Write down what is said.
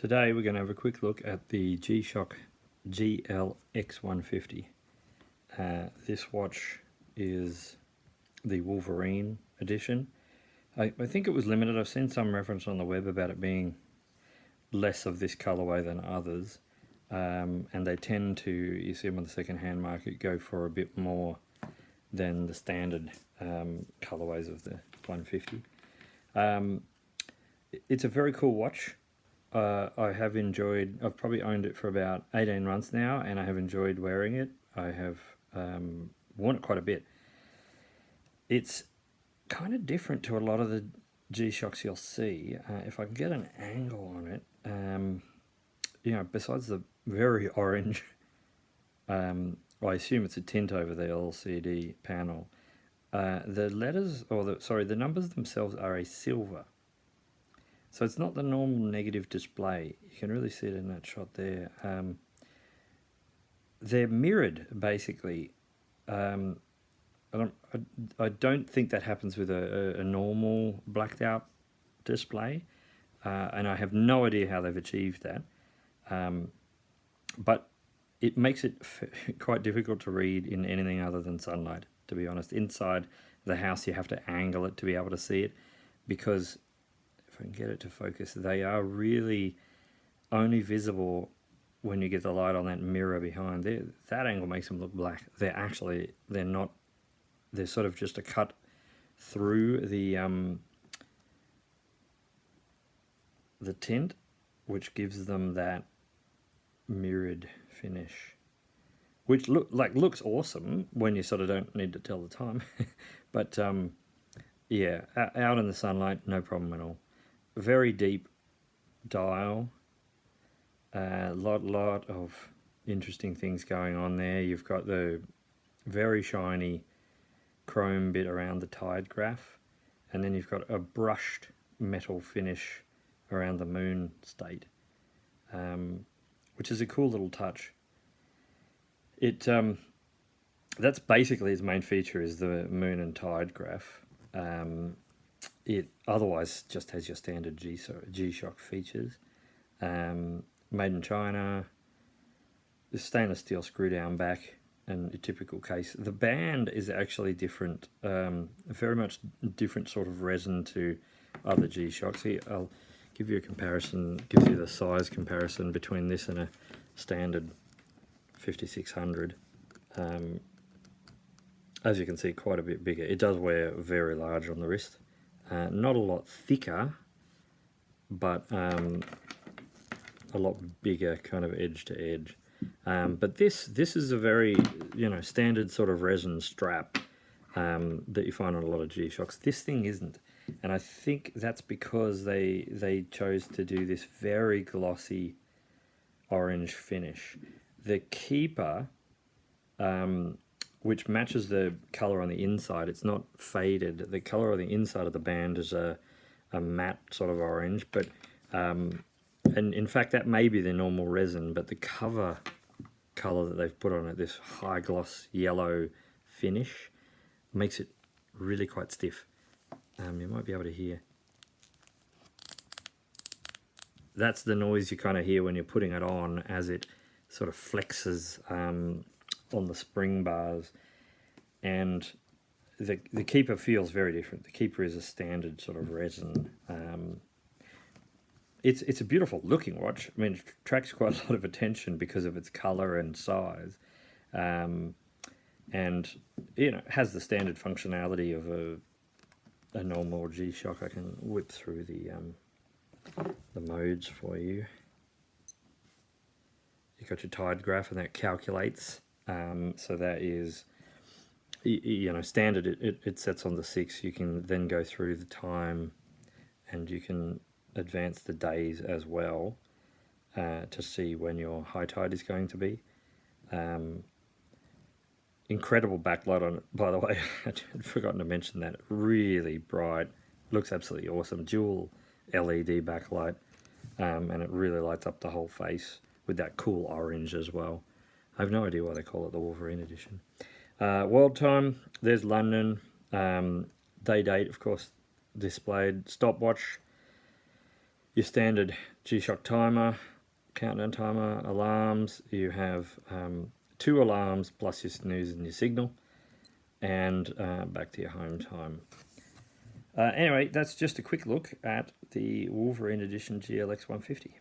Today we're going to have a quick look at the G-Shock GLX-150. This watch is the Wolverine edition. I think it was limited. I've seen some reference on the web about it being less of this colorway than others, and they tend to, you see them on the second-hand market, go for a bit more than the standard colorways of the 150. It's a very cool watch. I have enjoyed, I've probably owned it for about 18 months now, and I have enjoyed wearing it. I have worn it quite a bit. It's kind of different to a lot of the G-Shocks you'll see. If I can get an angle on it, you know, besides the very orange, I assume it's a tint over the LCD panel. The letters, or the numbers themselves are a silver. So it's not the normal negative display. You can really see it in that shot there. They're mirrored, basically. I don't think that happens with a normal blacked out display. And I have no idea how they've achieved that. But it makes it quite difficult to read in anything other than sunlight, to be honest. Inside the house, you have to angle it to be able to see it, because if I can get it to focus, they are really only visible when you get the light on that mirror behind. That angle makes them look black. They're not, they're sort of just a cut through the tint, which gives them that mirrored finish, which looks awesome when you sort of don't need to tell the time. But yeah, out in the sunlight, no problem at all. Very deep dial, lot of interesting things going on there. You've got the very shiny chrome bit around the tide graph, and then you've got a brushed metal finish around the moon state, which is a cool little touch. That's basically its main feature, is the moon and tide graph. It otherwise just has your standard G-Shock features. Made in China, the stainless steel screw down back, and a typical case. The band is actually different, very much different sort of resin to other G-Shocks. Here, I'll give you a comparison, gives you the size comparison between this and a standard 5600. As you can see, quite a bit bigger. It does wear very large on the wrist. Not a lot thicker, but a lot bigger, kind of edge to edge. But this is a very, you know, standard sort of resin strap that you find on a lot of G-Shocks. This thing isn't, and I think that's because they chose to do this very glossy orange finish. The keeper, which matches the color on the inside, it's not faded. The color on the inside of the band is a matte sort of orange, but and in fact that may be the normal resin, but the cover color that they've put on it, this high gloss yellow finish, makes it really quite stiff. You might be able to hear. That's the noise you kind of hear when you're putting it on, as it sort of flexes on the spring bars. And the keeper feels very different. The keeper is a standard sort of resin. It's a beautiful looking watch. I mean, it attracts quite a lot of attention because of its color and size, and you know, it has the standard functionality of a normal G-Shock. I can whip through the modes for you. You've got your tide graph, and that calculates. So that is, you know, standard. It sets on the 6. You can then go through the time, and you can advance the days as well to see when your high tide is going to be. Incredible backlight on it, by the way. I'd forgotten to mention that. Really bright, looks absolutely awesome. Dual LED backlight, and it really lights up the whole face with that cool orange as well. I have no idea why they call it the Wolverine edition. World time, there's London. Day date, of course, displayed. Stopwatch, your standard G-Shock timer, countdown timer, alarms. You have 2 alarms plus your snooze and your signal, and back to your home time. Anyway, that's just a quick look at the Wolverine Edition GLX-150.